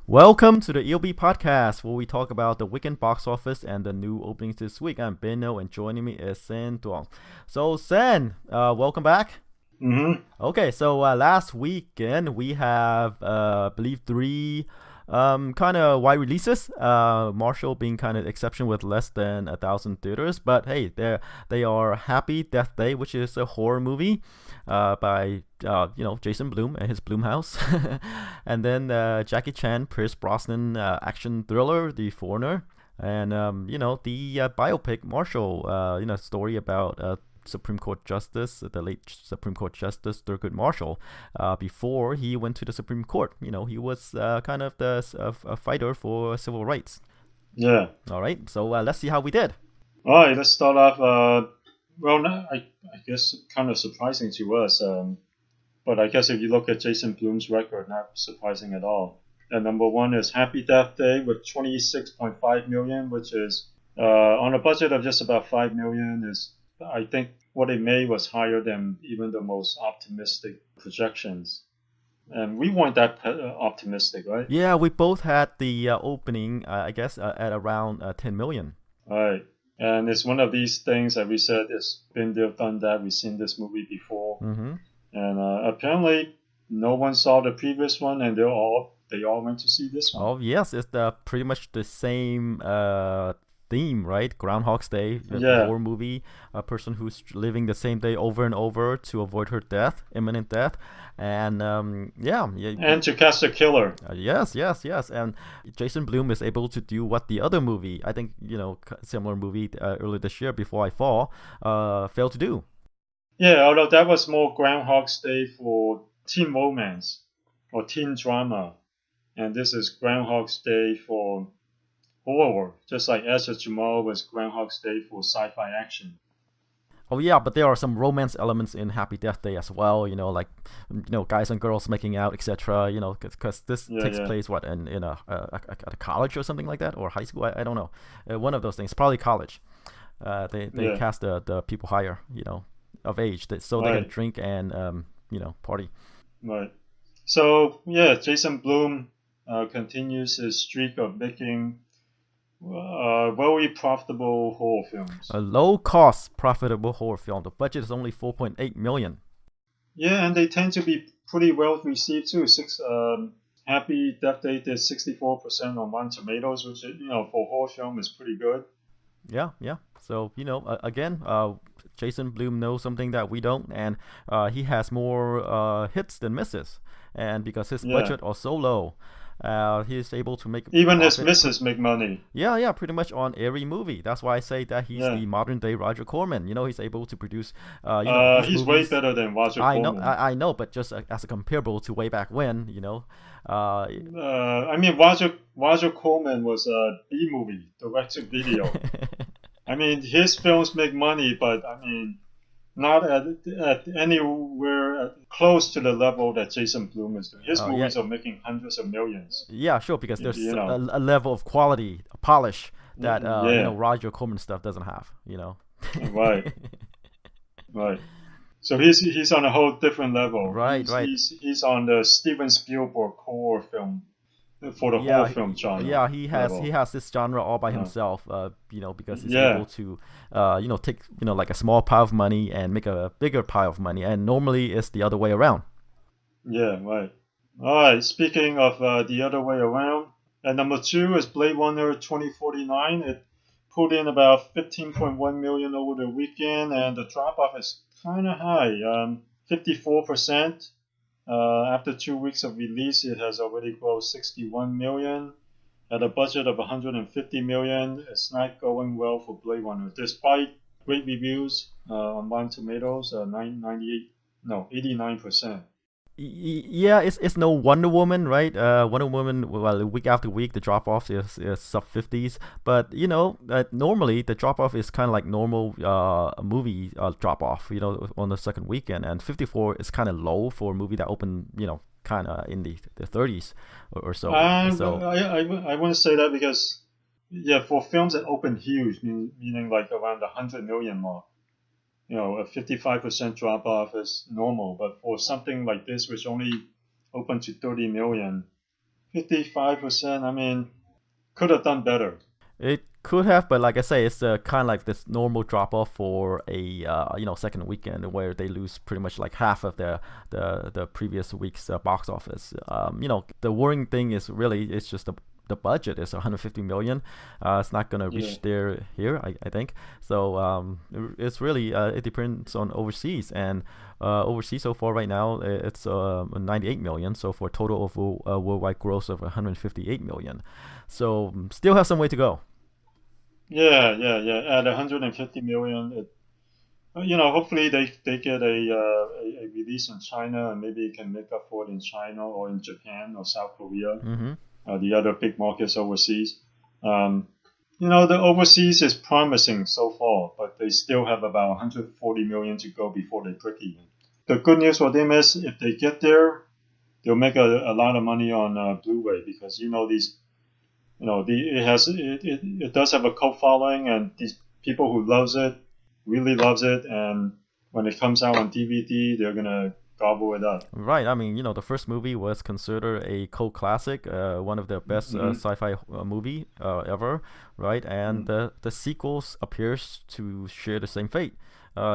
Welcome to the EOB Podcast, where we talk about the weekend box office and the new openings this week. I'm Benno, and joining me is Sen Duong. So, Sen, welcome back. Okay, so last weekend we have, I believe, three kind of wide releases. Marshall being kind of exception with less than 1,000 theaters, but hey, they are Happy Death Day, which is a horror movie by Jason Blum and his Blumhouse, and then Jackie Chan, Pierce Brosnan action thriller, The Foreigner, and the biopic Marshall, story about Supreme Court Justice, the late Supreme Court Justice Thurgood Marshall. Before he went to the Supreme Court, he was kind of a fighter for civil rights. Yeah. All right, so let's see how we did. All right, let's start off. I guess kind of surprising to us, but I guess if you look at Jason Blum's record, not surprising at all. And number one is Happy Death Day with 26.5 million, which is on a budget of just about 5 million. I think what it made was higher than even the most optimistic projections. And we weren't that optimistic, right? Yeah, we both had the opening, I guess, at around 10 million. Right. And it's one of these things that we said, it's been there, done that. We've seen this movie before. Mm-hmm. And apparently no one saw the previous one, and they all went to see this one. Oh, yes. It's pretty much the same theme, right? Groundhog's Day, Yeah. horror movie, a person who's living the same day over and over to avoid her death, imminent death, and And to catch the killer. Yes. And Jason Blum is able to do what the other movie, I think, similar movie earlier this year, Before I Fall, failed to do. Yeah, although that was more Groundhog's Day for teen romance or teen drama, and this is Groundhog's Day for horror, just like Edge of Tomorrow was Groundhog's Day for sci-fi action. Oh yeah, but there are some romance elements in Happy Death Day as well. Like guys and girls making out, etc. Because this takes place in a college or something like that, or high school. I don't know. One of those things, probably college. They cast the people higher, of age, so they can drink and party. Right. So yeah, Jason Blum continues his streak of making very profitable horror films. A low-cost, profitable horror film. The budget is only 4.8 million. Yeah, and they tend to be pretty well received too. Happy Death Day did 64% on Rotten Tomatoes, which for horror film is pretty good. Yeah. So again, Jason Blum knows something that we don't, and he has more hits than misses. And because his budget are so low, he's able to make even his misses make money. Yeah, pretty much on every movie. That's why I say that he's the modern day Roger Corman. He's able to produce. He's way better than Roger Corman. I know, but just as a comparable to way back when, I mean, Roger Corman was a B movie, direct-to-video. I mean, his films make money, but I mean, not at anywhere close to the level that Jason Blum is doing. His movies are making hundreds of millions. Yeah, sure, because there's a level of quality, a polish that Roger Corman stuff doesn't have. Right. So he's on a whole different level. Right. He's on the Steven Spielberg horror film. For the horror film genre. Yeah, he has this genre all by himself. Because he's able to, take like a small pile of money and make a bigger pile of money, and normally it's the other way around. Yeah, right. All right. Speaking of the other way around, and number two is Blade Runner 2049. It pulled in about 15.1 million over the weekend, and the drop off is kind of high, 54%. After 2 weeks of release, it has already grossed 61 million. At a budget of 150 million, it's not going well for Blade Runner. Despite great reviews on Rotten Tomatoes, 89%. Yeah, it's no Wonder Woman, right? Wonder Woman, well, week after week, the drop off is sub 50s. But normally the drop off is kind of like normal movie drop off, on the second weekend. And 54 is kind of low for a movie that opened, kind of in the 30s or so. I wouldn't say that because, for films that open huge, meaning like around the 100 million mark, a 55% drop off is normal. But for something like this, which only opened to 30 million, 55%. I mean, could have done better. It could have, but like I say, it's kind of like this normal drop off for a second weekend where they lose pretty much like half of the previous week's box office. The worrying thing is really it's just the budget is 150 million. It's not gonna reach there here, I think. So it's really it depends on overseas, and overseas so far right now it's 98 million. So for a total of worldwide gross of 158 million. So still have some way to go. Yeah. At 150 million, hopefully they get a release in China, and maybe it can make up for it in China or in Japan or South Korea, the other big markets overseas. The overseas is promising so far, but they still have about 140 million to go before they break even. The good news for them is if they get there, they'll make a lot of money on Blu-ray, because these. It does have a cult following, and these people who really loves it, and when it comes out on DVD, they're gonna gobble it up. Right. I mean, the first movie was considered a cult classic, one of the best sci-fi movie ever, right? And the sequels appears to share the same fate,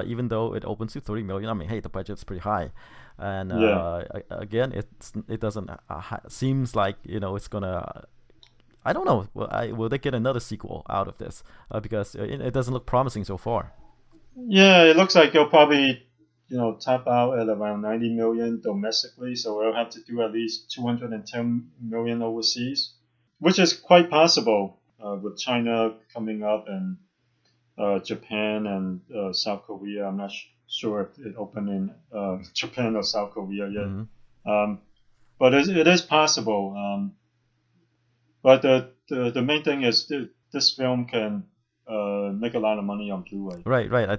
even though it opens to 30 million. I mean, hey, the budget's pretty high, and again, it doesn't seems like it's gonna. I don't know. Will they get another sequel out of this? Because it doesn't look promising so far. Yeah, it looks like they'll probably, tap out at around 90 million domestically. So they'll have to do at least 210 million overseas, which is quite possible with China coming up, and Japan and South Korea. I'm not sure if it opened in Japan or South Korea yet. But it is possible. But the main thing is this film can make a lot of money on Blu-ray. Right. I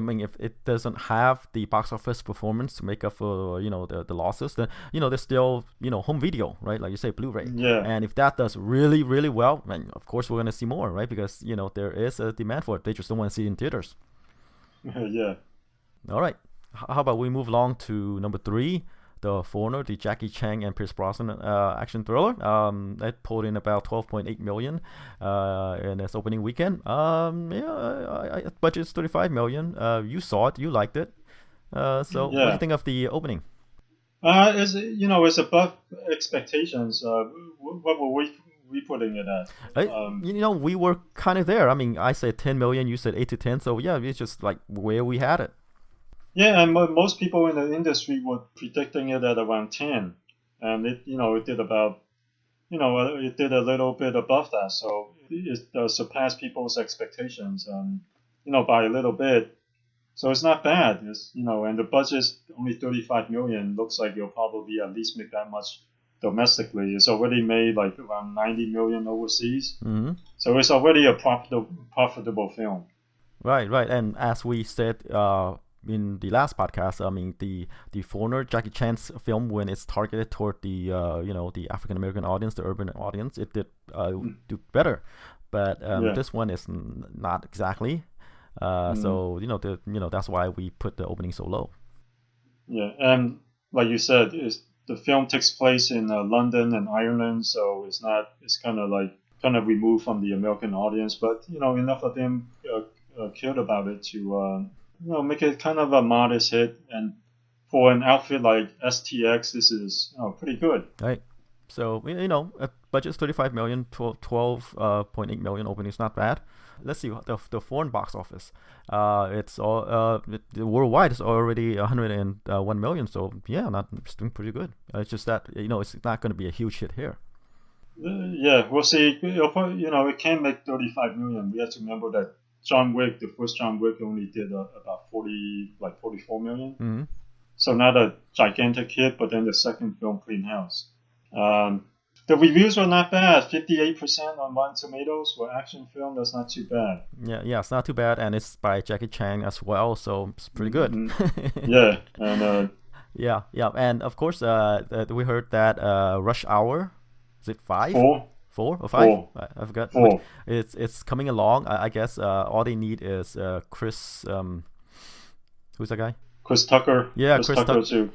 mean, if it doesn't have the box office performance to make up for the losses, then there's still home video, right? Like you say, Blu-ray. Yeah. And if that does really really well, then of course we're gonna see more, right? Because there is a demand for it. They just don't want to see it in theaters. Yeah. All right. How about we move along to number 3? The Foreigner, the Jackie Chan and Pierce Brosnan action thriller. That pulled in about 12.8 million in its opening weekend. Budget's 35 million. You saw it, you liked it. So what do you think of the opening? It's above expectations. What were we putting it at? We were kind of there. I mean, I said 10 million, you said 8 to 10. So yeah, it's just like where we had it. Yeah, and most people in the industry were predicting it at around 10, and it did about, it did a little bit above that, so it surpassed people's expectations, by a little bit. So it's not bad. And the budget's only 35 million. Looks like you'll probably at least make that much domestically. It's already made like around 90 million overseas. So it's already a profitable film. Right. And as we said, in the last podcast, I mean, the Foreigner, Jackie Chan's film, when it's targeted toward the the African American audience, the urban audience, it did do better. But this one is not exactly. So that's why we put the opening so low. Yeah, and like you said, the film takes place in London and Ireland, so it's kind of removed from the American audience. But enough of them cared about it to. Make it kind of a modest hit, and for an outfit like STX, this is pretty good. Right. So budget's 35 million, 12.8 million opening is not bad. Let's see the foreign box office. It's all worldwide is already 101 million. So yeah, it's doing pretty good. It's just that it's not going to be a huge hit here. Yeah, we'll see. It can make 35 million. We have to remember that. John Wick, the first John Wick only did about 44 million. So not a gigantic hit, but then the second film cleaned house. The reviews were not bad. 58% on Rotten Tomatoes for action film. That's not too bad. Yeah, it's not too bad, and it's by Jackie Chan as well, so it's pretty good. Yeah, and yeah, and of course, we heard that Rush Hour. Is it 5? 4 or 5? 4. I forgot. 4. It's coming along. I guess all they need is Chris. Who's that guy? Chris Tucker. Yeah, Chris Tucker. Too.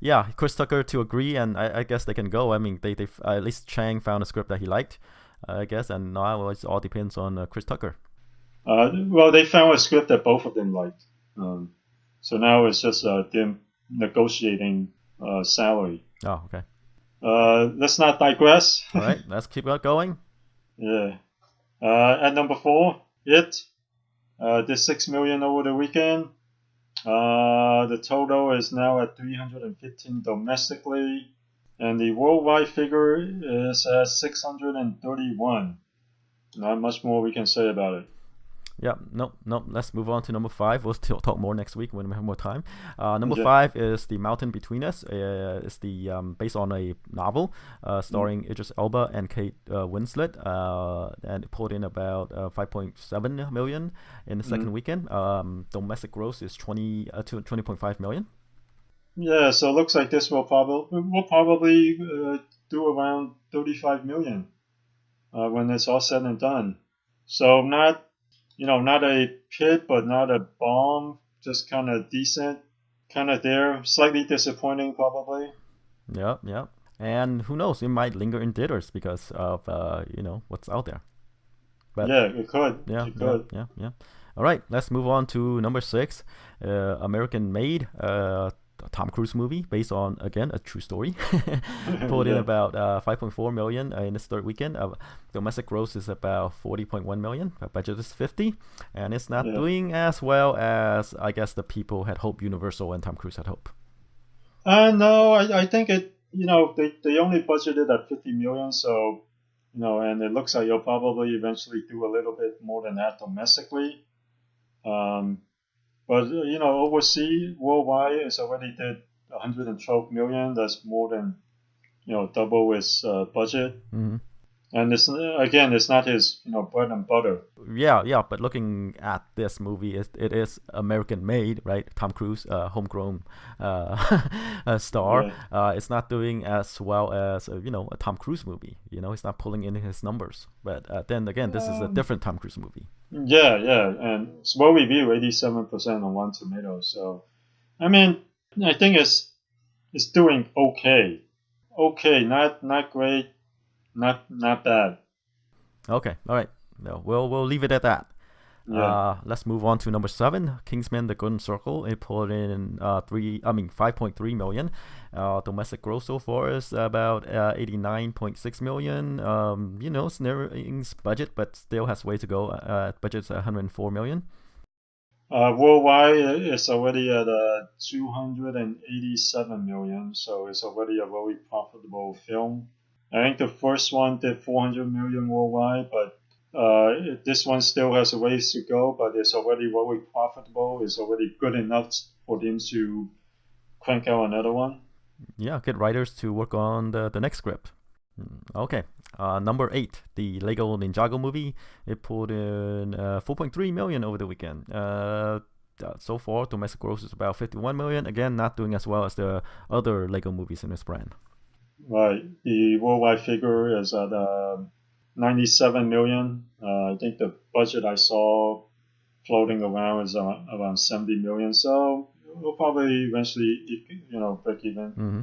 yeah, Chris Tucker to agree, and I guess they can go. I mean, they at least Chang found a script that he liked, I guess, and now it all depends on Chris Tucker. Well, they found a script that both of them liked. So now it's just them negotiating salary. Oh, okay. Let's not digress. All right, let's keep going. Yeah. At number 4, It. Did $6 million over the weekend. The total is now at 315 domestically, and the worldwide figure is at 631. Not much more we can say about it. Yeah, no. Let's move on to number 5. We'll still talk more next week when we have more time. Number 5 is The Mountain Between Us. It's the based on a novel starring Idris Elba and Kate Winslet, and it pulled in about 5.7 million in the second weekend. Domestic gross is 20.5 million. Yeah, so it looks like this will probably do around 35 million when it's all said and done. So not a hit, but not a bomb, just kind of decent, kind of there. Slightly disappointing, probably. Yeah. And who knows, it might linger in theaters because of, what's out there. But, yeah, it could. Yeah, it could. Yeah. All right, let's move on to number 6, American Made, Tom Cruise movie based on, again, a true story. Pulled in about 5.4 million in its third weekend. Domestic gross is about 40.1 million. Budget is 50, and it's not doing as well as I guess the people had hoped. Universal and Tom Cruise had hoped. No, I think it. They only budgeted at 50 million, so and it looks like you'll probably eventually do a little bit more than that domestically. But overseas, worldwide, it's already did 112 million. That's more than double its budget. Mm-hmm. And it's not his bread and butter. Yeah. But looking at this movie, it is American made, right? Tom Cruise, homegrown star. Yeah. It's not doing as well as a Tom Cruise movie. It's not pulling in his numbers. But then again, this is a different Tom Cruise movie. Yeah, and slow review, 87% on Rotten Tomatoes. So, I mean, I think it's doing okay. Okay, not great, not bad. Okay, all right. No, we'll leave it at that. Yeah. Let's move on to number 7, Kingsman: The Golden Circle. It pulled in 5.3 million. Domestic gross so far is about 89.6 million. It's nearing budget, but still has way to go. Budget's 104 million. Worldwide, it's already at 287 million, so it's already a very profitable film. I think the first one did 400 million worldwide, but this one still has a ways to go, but it's already very profitable. It's already good enough for them to crank out another one. Yeah, get writers to work on the next script. Okay, number 8, the Lego Ninjago movie. It pulled in 4.3 million over the weekend. So far, domestic gross is about 51 million. Again, not doing as well as the other Lego movies in this brand. Right. The worldwide figure is at 97 million. I think the budget I saw floating around is around 70 million. So we'll probably eventually, break even. Mm-hmm.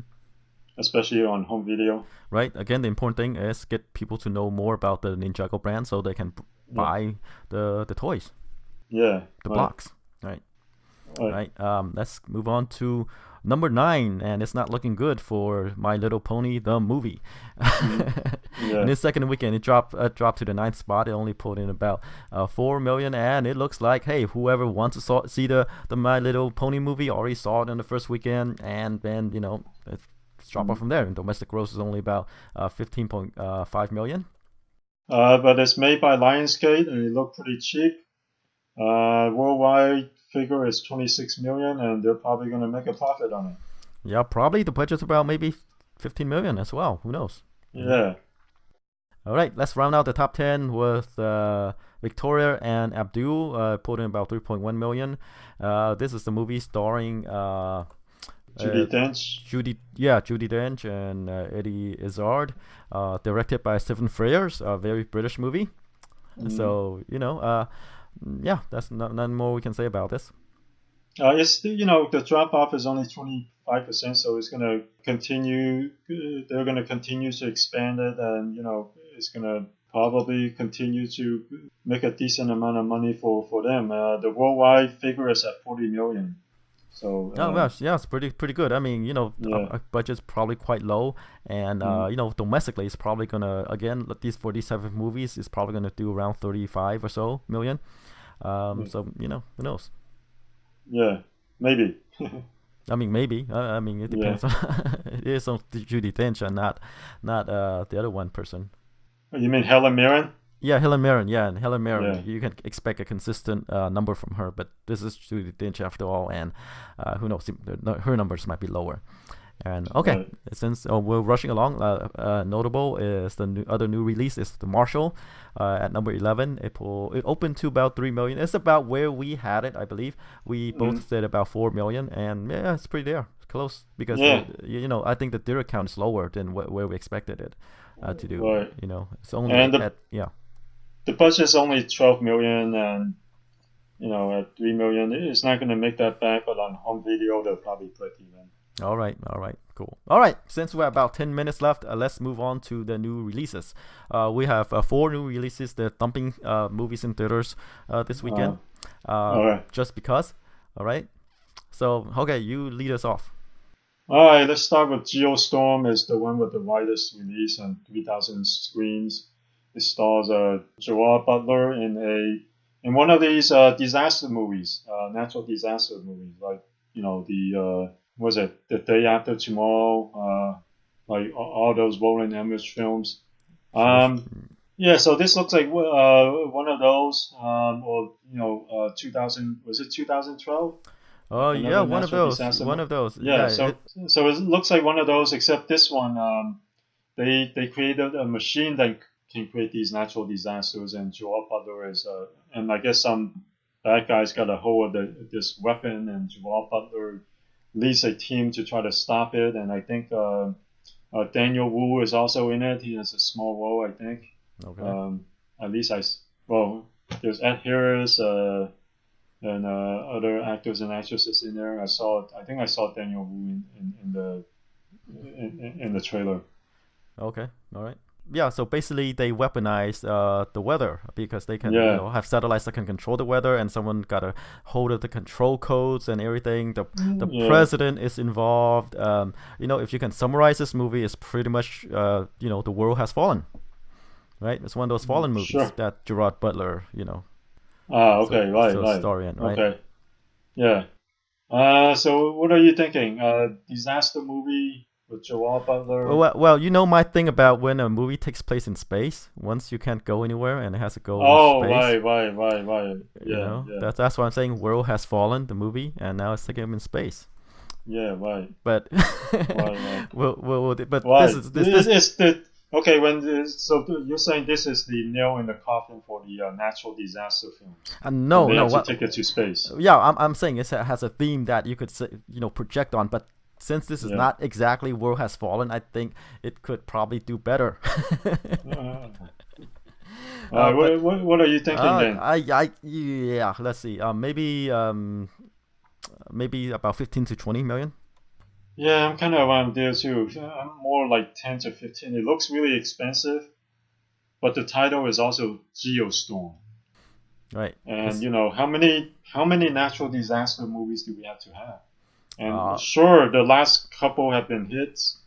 Especially on home video. Right. Again, the important thing is get people to know more about the Ninjago brand so they can buy the toys. Yeah. The blocks. Right. Let's move on to number 9, and it's not looking good for My Little Pony the movie. Yeah. In its second weekend, it dropped to the 9th spot. It only pulled in about 4 million, and it looks like, hey, whoever wants to see the My Little Pony movie already saw it in the first weekend, and then it's drop off from there. And domestic gross is only about 15.5 million. But it's made by Lionsgate, and it looked pretty cheap. Worldwide figure is 26 million, and they're probably going to make a profit on it. Yeah, probably the budget's about maybe 15 million as well. Who knows? Yeah. All right, let's round out the top 10 with Victoria and Abdul. Put in about 3.1 million. This is the movie starring Judi Dench. Judi Dench and Eddie Izzard. Directed by Stephen Frears, a very British movie. So, that's nothing more we can say about this. It's the drop off is only 25%, so it's gonna continue. They're gonna continue to expand it, and it's gonna probably continue to make a decent amount of money for them. The worldwide figure is at 40 million. So yeah, it's pretty good. I mean, our budget's probably quite low, and domestically, it's probably gonna again for these type of movies, it's probably gonna do around 35 or so million. So who knows? Yeah, maybe. I mean, maybe. I mean, it depends on it is on Judi Dench and not the other one person. You mean Helen Mirren? Yeah, Helen Mirren. Yeah, and Helen Mirren. You can expect a consistent number from her, but this is Judi Dench after all, and who knows? Her numbers might be lower. And okay, since we're rushing along, notable is the other new release is The Marshal, at number 11. It opened to about 3 million. It's about where we had it, I believe. We both did about 4 million, and yeah, it's pretty there, it's close because I think the theater count is lower than where we expected it to do. Right. It's only the budget is only 12 million, and at 3 million, it's not going to make that back, but on home video, they'll probably break even. All right, cool. All right, since we're about 10 minutes left, let's move on to the new releases. We have 4 new releases. They're dumping movies in theaters this weekend. All right. Just because. All right. So, okay, you lead us off. All right, let's start with Geostorm. Is the one with the widest release on 3,000 screens. It stars Gerard Butler in one of these disaster movies, natural disaster movies, like The Day After Tomorrow, like all those rolling image films. So this looks like one of those, 2000, was it 2012? Oh yeah, one of those. Yeah, so it looks like one of those, except this one, they created a machine that can create these natural disasters, and Gerard Butler is, and I guess some bad guys got a hold of this weapon, and Gerard Butler leads a team to try to stop it, and I think Daniel Wu is also in it. He has a small role, I think. Okay. At least there's Ed Harris and other actors and actresses in there. I think I saw Daniel Wu in the trailer. Okay, all right. Yeah, so basically they weaponize the weather because they can have satellites that can control the weather, and someone got a hold of the control codes and everything. The president is involved. If you can summarize this movie, it's pretty much the world has fallen, right? It's one of those fallen movies that Gerard Butler, okay, right. Story in, right? Okay, yeah. So what are you thinking? Disaster movie with Gerard Butler? Well, my thing about when a movie takes place in space, once you can't go anywhere and it has to go in space. Right. Yeah, That's why I'm saying world has fallen, the movie, and now it's taking him in space. Yeah, right. But right. But right. this is the okay. So you're saying this is the nail in the coffin for the natural disaster film? No. Take it to space. Yeah, I'm saying it has a theme that you could project on, but since this is not exactly World Has Fallen, I think it could probably do better. What are you thinking then? Let's see. Maybe about 15 to 20 million. Yeah, I'm kind of around there too. I'm more like 10 to 15. It looks really expensive, but the title is also Geostorm. Right. And how many natural disaster movies do we have to have? And sure, the last couple have been hits,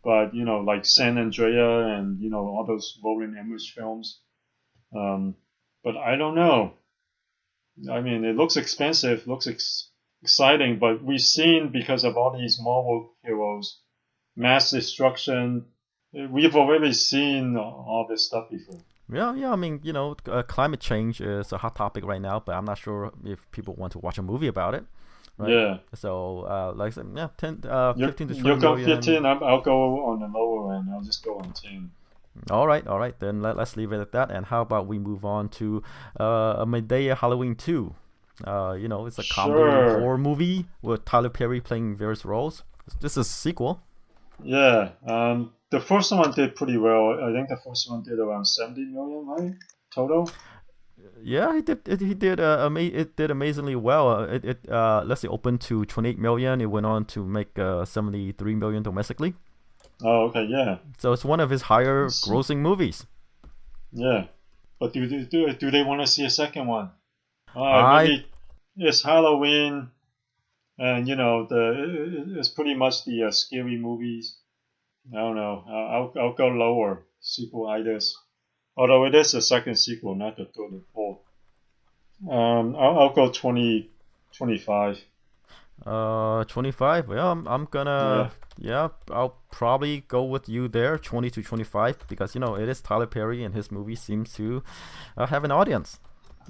but like San Andreas and all those rolling image films. But I don't know. I mean, it looks expensive, looks exciting, but we've seen, because of all these Marvel heroes, mass destruction. We've already seen all this stuff before. Yeah. I mean, climate change is a hot topic right now, but I'm not sure if people want to watch a movie about it. Right? Yeah. So, like I said, 15 to 20 You'll go million. 15. I'll go on the lower end. I'll just go on 10. All right. Then let's leave it at that. And how about we move on to a Madea Halloween 2? It's a comedy horror movie with Tyler Perry playing various roles. This is a sequel. Yeah. The first one did pretty well. I think the first one did around 70 million, right? Total. Yeah, he did. It did amazingly well. Let's say opened to 28 million. It went on to make 73 million domestically. Oh, okay, yeah. So it's one of his higher grossing movies. Yeah, but do they want to see a second one? I It's Halloween, and it's pretty much the scary movies. I don't know. I'll go lower. Sequelitis. Although it is a second sequel, not the third and fourth. I'll go 25. 25. Well, I'm gonna. Yeah, I'll probably go with you there, 20 to 25, because it is Tyler Perry and his movie seems to have an audience.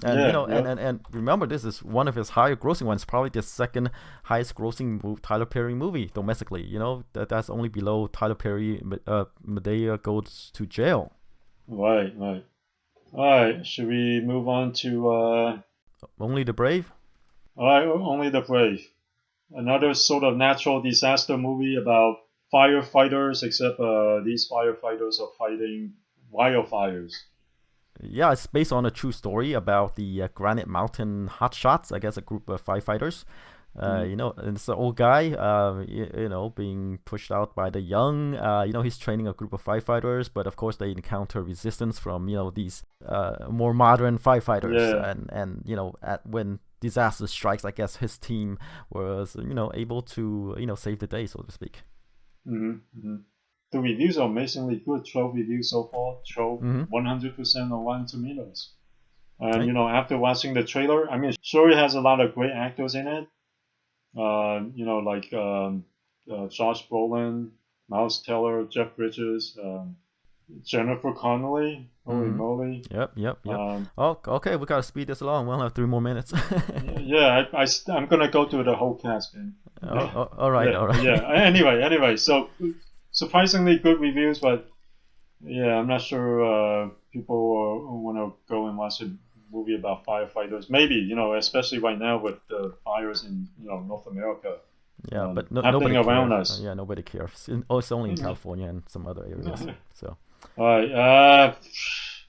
And and remember, this is one of his higher grossing ones, probably the second highest grossing Tyler Perry movie domestically. That's only below Tyler Perry. Madea Goes to Jail. Right. All right. Should we move on to Only the Brave? All right, Only the Brave. Another sort of natural disaster movie about firefighters, except these firefighters are fighting wildfires. Yeah, it's based on a true story about the Granite Mountain Hotshots, I guess a group of firefighters. And it's an old guy, being pushed out by the young. He's training a group of firefighters, but of course they encounter resistance from, these more modern firefighters. Yeah. And when disaster strikes, I guess his team was, able to, save the day, so to speak. Mm-hmm. The reviews are amazingly good. 12 reviews so far. 100% on Rotten Tomatoes. And, after watching the trailer, I mean, sure it has a lot of great actors in it. Like Josh Brolin, Miles Teller, Jeff Bridges, Jennifer Connelly. Holy moly. Yep. Okay, we gotta speed this along. We'll have 3 more minutes. I'm gonna go through the whole cast, man. All right. Yeah. Anyway, so surprisingly good reviews, but yeah, I'm not sure people want to go and watch a movie about firefighters. Maybe, especially right now with the fires in North America. Yeah, but happening around us. Yeah, nobody cares. It's only in California and some other areas. So. All right,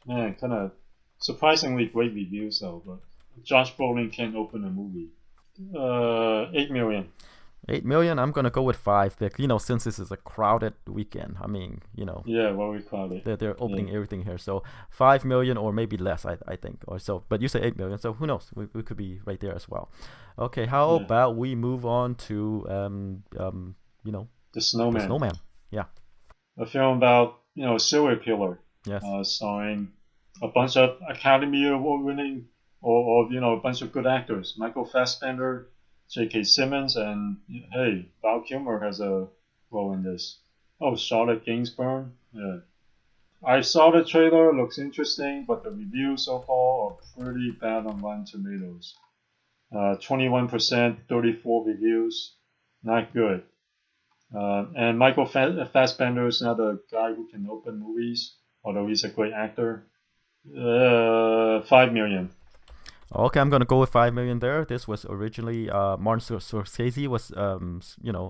man, kind of surprisingly great reviews though. But Josh Brolin can't open a movie. 8 million. 8 million. I'm gonna go with 5. Since this is a crowded weekend. I mean, Yeah, very crowded. They're opening everything here, so 5 million or maybe less. I think or so. But you say 8 million, so who knows? We could be right there as well. Okay, how about we move on to The Snowman. The Snowman. Yeah. A film about a serial killer. Yes. Starring a bunch of Academy Award winning or a bunch of good actors. Michael Fassbender, J.K. Simmons, and hey, Val Kilmer has a role in this. Oh, Charlotte Gainsbourg. Yeah. I saw the trailer, looks interesting, but the reviews so far are pretty bad on Rotten Tomatoes. 21%, 34 reviews. Not good. And Michael Fassbender is not a guy who can open movies, although he's a great actor. 5 million. Okay, I'm gonna go with 5 million there. This was originally Martin Scorsese was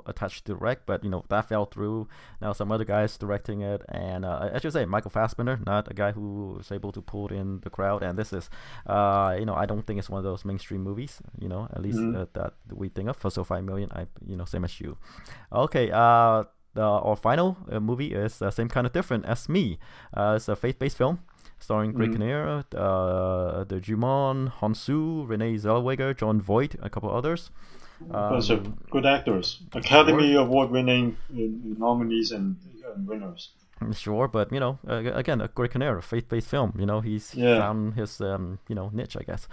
attached to direct, but that fell through. Now some other guys directing it, and I should say Michael Fassbender, not a guy who was able to pull in the crowd. And this is, I don't think it's one of those mainstream movies. At least that we think of. So 5 million, same as you. Okay, our final movie is same kind of different as me. It's a faith-based film. Starring Greg Kinnear, the Jumon, Honsu, Renee Zellweger, John Voight, a couple others. Those are good actors. Academy Award winning nominees and winners. Sure, but again, a Greg Kinnear, a faith-based film. He's found his niche, I guess.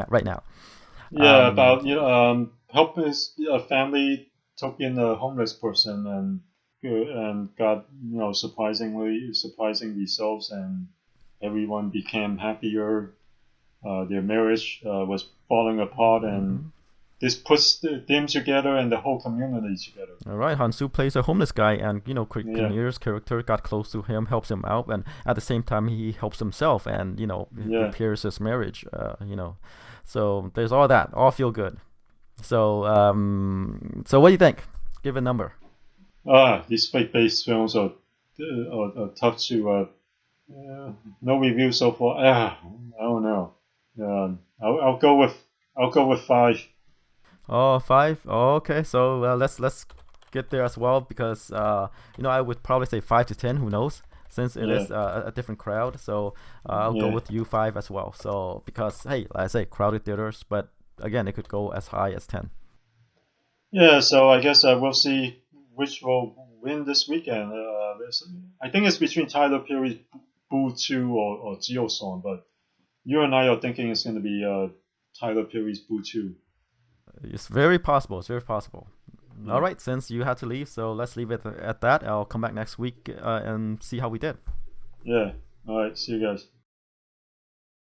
right now. Yeah, about help his family took in a homeless person and got surprising results, and everyone became happier. Their marriage was falling apart, and this puts them together and the whole community together. All right, Hansu plays a homeless guy, and Craig Kinnear's character got close to him, helps him out, and at the same time he helps himself and repairs his marriage. So there's all that, all feel good. So what do you think? Give a number. These faith-based films are tough No review so far. I don't know. I'll go with 5. Oh, 5. Oh, okay, so let's get there as well because I would probably say 5 to 10. Who knows? Since it is a different crowd, so I'll go with you 5 as well. So because hey, like I say, crowded theaters, but again, it could go as high as 10. Yeah, so I guess we'll see which will win this weekend. I think it's between Tyler Perry's Boo 2 or Geostorm, but you and I are thinking it's going to be Tyler Perry's Boo 2. It's very possible. It's very possible. Yeah. All right, since you had to leave, so let's leave it at that. I'll come back next week and see how we did. Yeah. All right. See you guys.